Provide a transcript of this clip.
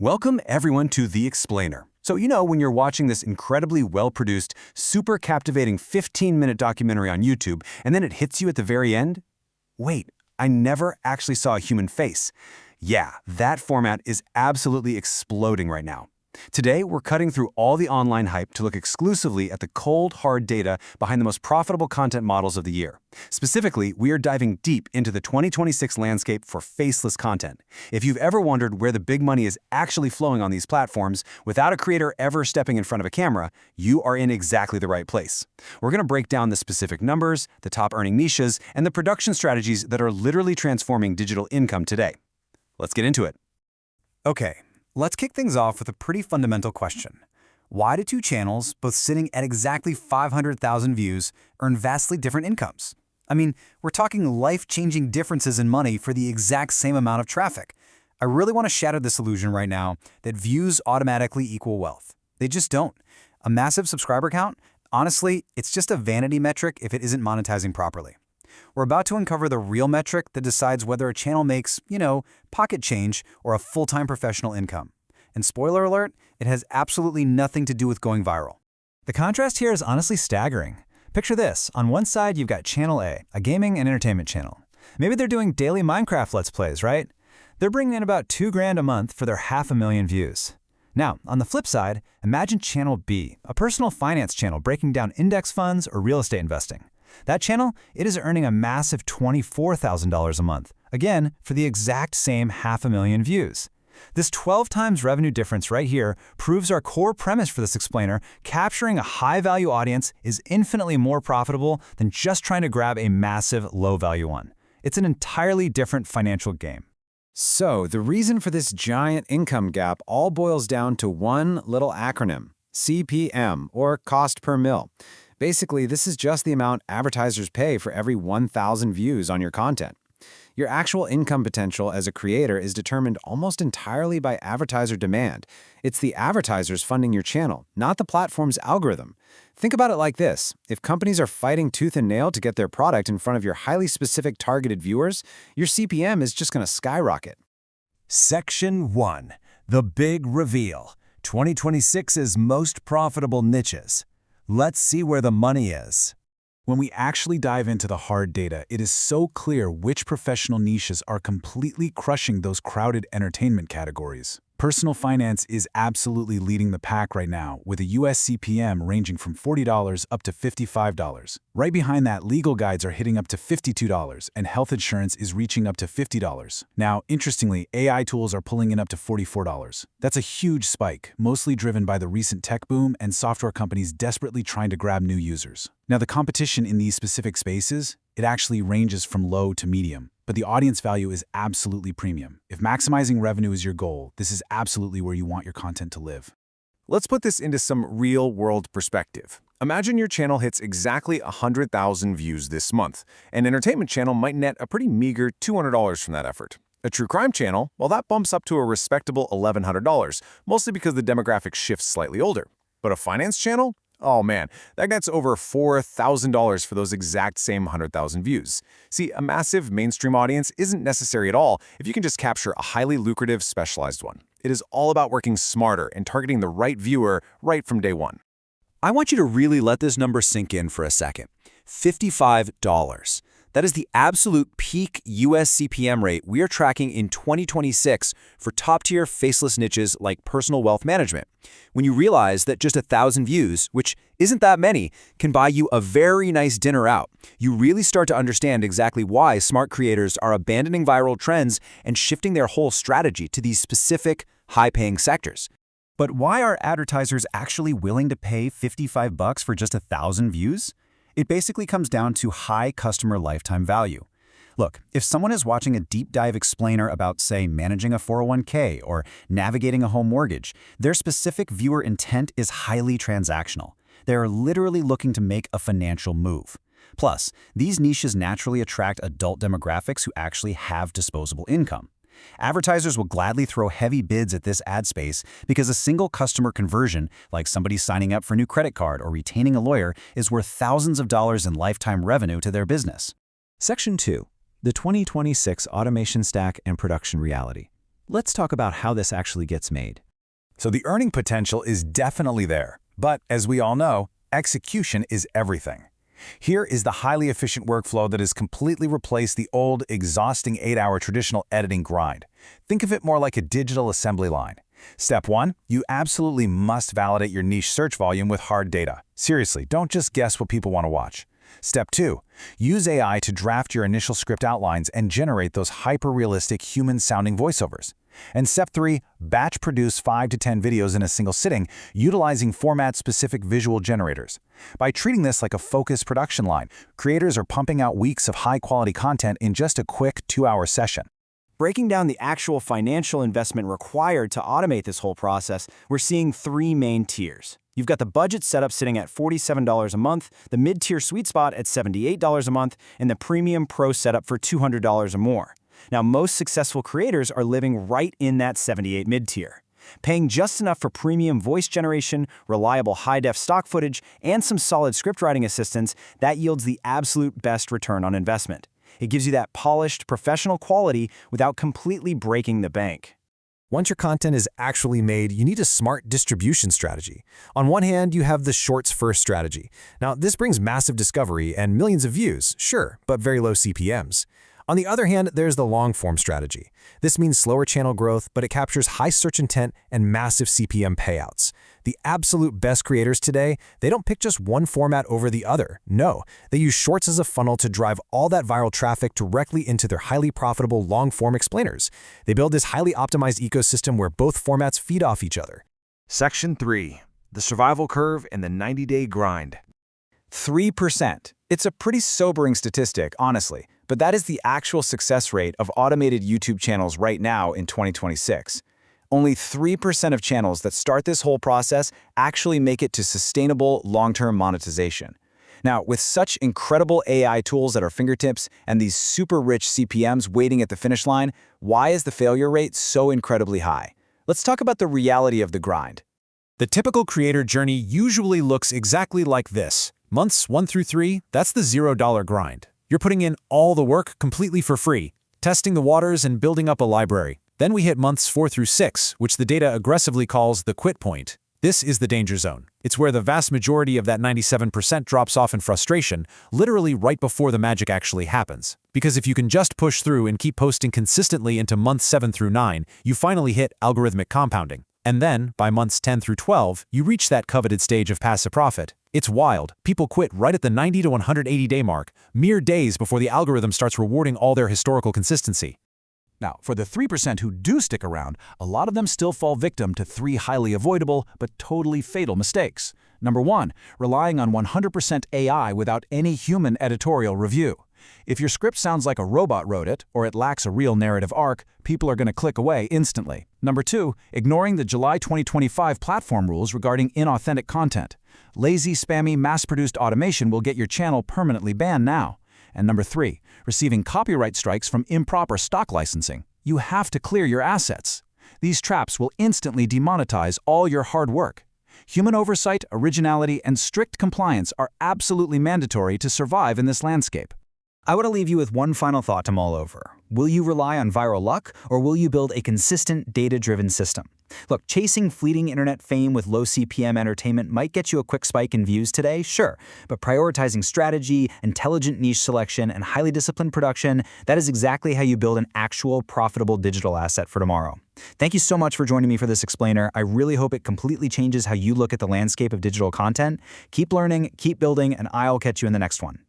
Welcome everyone to The Explainer. So when you're watching this incredibly well-produced, super captivating 15-minute documentary on YouTube, and then it hits you at the very end? Wait, I never actually saw a human face. Yeah, that format is absolutely exploding right now. Today, we're cutting through all the online hype to look exclusively at the cold, hard data behind the most profitable content models of the year. Specifically, we are diving deep into the 2026 landscape for faceless content. If you've ever wondered where the big money is actually flowing on these platforms, without a creator ever stepping in front of a camera, you are in exactly the right place. We're going to break down the specific numbers, the top earning niches, and the production strategies that are literally transforming digital income today. Let's get into it. Okay. Let's kick things off with a pretty fundamental question. Why do two channels, both sitting at exactly 500,000 views, earn vastly different incomes? I mean, we're talking life-changing differences in money for the exact same amount of traffic. I really want to shatter this illusion right now that views automatically equal wealth. They just don't. A massive subscriber count? Honestly, it's just a vanity metric if it isn't monetizing properly. We're about to uncover the real metric that decides whether a channel makes, pocket change or a full-time professional income. And spoiler alert, it has absolutely nothing to do with going viral. The contrast here is honestly staggering. Picture this. On one side, you've got Channel A, a gaming and entertainment channel. Maybe they're doing daily Minecraft Let's Plays, right? They're bringing in about $2,000 a month for their 500,000 views. Now, on the flip side, imagine Channel B, a personal finance channel breaking down index funds or real estate investing. That channel, it is earning a massive $24,000 a month, again, for the exact same 500,000 views. This 12 times revenue difference right here proves our core premise for this explainer: capturing a high-value audience is infinitely more profitable than just trying to grab a massive low-value one. It's an entirely different financial game. So, the reason for this giant income gap all boils down to one little acronym: CPM, or cost per mil. Basically, this is just the amount advertisers pay for every 1,000 views on your content. Your actual income potential as a creator is determined almost entirely by advertiser demand. It's the advertisers funding your channel, not the platform's algorithm. Think about it like this. If companies are fighting tooth and nail to get their product in front of your highly specific targeted viewers, your CPM is just going to skyrocket. Section 1. The Big Reveal. 2026's most profitable niches. Let's see where the money is. When we actually dive into the hard data, it is so clear which professional niches are completely crushing those crowded entertainment categories. Personal finance is absolutely leading the pack right now, with a US CPM ranging from $40 up to $55. Right behind that, legal guides are hitting up to $52, and health insurance is reaching up to $50. Now, interestingly, AI tools are pulling in up to $44. That's a huge spike, mostly driven by the recent tech boom and software companies desperately trying to grab new users. Now, the competition in these specific spaces, it actually ranges from low to medium, but the audience value is absolutely premium. If maximizing revenue is your goal, this is absolutely where you want your content to live. Let's put this into some real-world perspective. Imagine your channel hits exactly 100,000 views this month. An entertainment channel might net a pretty meager $200 from that effort. A true crime channel, well, that bumps up to a respectable $1,100, mostly because the demographic shifts slightly older. But a finance channel? Oh man, that nets over $4,000 for those exact same 100,000 views. See, a massive mainstream audience isn't necessary at all if you can just capture a highly lucrative, specialized one. It is all about working smarter and targeting the right viewer right from day one. I want you to really let this number sink in for a second. $55. That is the absolute peak US CPM rate we are tracking in 2026 for top-tier faceless niches like personal wealth management. When you realize that just 1,000 views, which isn't that many, can buy you a very nice dinner out, you really start to understand exactly why smart creators are abandoning viral trends and shifting their whole strategy to these specific, high-paying sectors. But why are advertisers actually willing to pay $55 for just 1,000 views? It basically comes down to high customer lifetime value. Look, if someone is watching a deep dive explainer about, say, managing a 401k or navigating a home mortgage, their specific viewer intent is highly transactional. They are literally looking to make a financial move. Plus, these niches naturally attract adult demographics who actually have disposable income. Advertisers will gladly throw heavy bids at this ad space because a single customer conversion, like somebody signing up for a new credit card or retaining a lawyer, is worth thousands of dollars in lifetime revenue to their business. Section 2. The 2026 Automation Stack and Production Reality. Let's talk about how this actually gets made. So the earning potential is definitely there, but as we all know, execution is everything. Here is the highly efficient workflow that has completely replaced the old, exhausting 8-hour traditional editing grind. Think of it more like a digital assembly line. Step 1, you absolutely must validate your niche search volume with hard data. Seriously, don't just guess what people want to watch. Step 2, use AI to draft your initial script outlines and generate those hyper-realistic, human-sounding voiceovers. And Step 3, batch produce 5 to 10 videos in a single sitting, utilizing format-specific visual generators. By treating this like a focused production line, creators are pumping out weeks of high-quality content in just a quick 2-hour session. Breaking down the actual financial investment required to automate this whole process, we're seeing 3 main tiers. You've got the budget setup sitting at $47 a month, the mid-tier sweet spot at $78 a month, and the premium pro setup for $200 or more. Now, most successful creators are living right in that $78 mid-tier. Paying just enough for premium voice generation, reliable high-def stock footage, and some solid script writing assistance, that yields the absolute best return on investment. It gives you that polished, professional quality without completely breaking the bank. Once your content is actually made, you need a smart distribution strategy. On one hand, you have the shorts-first strategy. Now, this brings massive discovery and millions of views, sure, but very low CPMs. On the other hand, there's the long-form strategy. This means slower channel growth, but it captures high search intent and massive CPM payouts. The absolute best creators today, they don't pick just one format over the other. No, they use shorts as a funnel to drive all that viral traffic directly into their highly profitable long-form explainers. They build this highly optimized ecosystem where both formats feed off each other. Section 3. The survival curve and the 90-day grind. 3%. It's a pretty sobering statistic, honestly, but that is the actual success rate of automated YouTube channels right now in 2026. Only 3% of channels that start this whole process actually make it to sustainable long-term monetization. Now, with such incredible AI tools at our fingertips and these super rich CPMs waiting at the finish line, why is the failure rate so incredibly high? Let's talk about the reality of the grind. The typical creator journey usually looks exactly like this. Months 1 through 3, that's the $0 grind. You're putting in all the work completely for free, testing the waters and building up a library. Then we hit months 4 through 6, which the data aggressively calls the quit point. This is the danger zone. It's where the vast majority of that 97% drops off in frustration, literally right before the magic actually happens. Because if you can just push through and keep posting consistently into months 7 through 9, you finally hit algorithmic compounding. And then, by months 10 through 12, you reach that coveted stage of passive profit. It's wild. People quit right at the 90 to 180-day mark, mere days before the algorithm starts rewarding all their historical consistency. Now, for the 3% who do stick around, a lot of them still fall victim to 3 highly avoidable but totally fatal mistakes. Number 1, relying on 100% AI without any human editorial review. If your script sounds like a robot wrote it, or it lacks a real narrative arc, people are going to click away instantly. Number 2, ignoring the July 2025 platform rules regarding inauthentic content. Lazy, spammy, mass-produced automation will get your channel permanently banned now. And number 3, receiving copyright strikes from improper stock licensing. You have to clear your assets. These traps will instantly demonetize all your hard work. Human oversight, originality, and strict compliance are absolutely mandatory to survive in this landscape. I want to leave you with one final thought to mull over. Will you rely on viral luck, or will you build a consistent, data-driven system? Look, chasing fleeting internet fame with low CPM entertainment might get you a quick spike in views today, sure, but prioritizing strategy, intelligent niche selection, and highly disciplined production, that is exactly how you build an actual, profitable digital asset for tomorrow. Thank you so much for joining me for this explainer. I really hope it completely changes how you look at the landscape of digital content. Keep learning, keep building, and I'll catch you in the next one.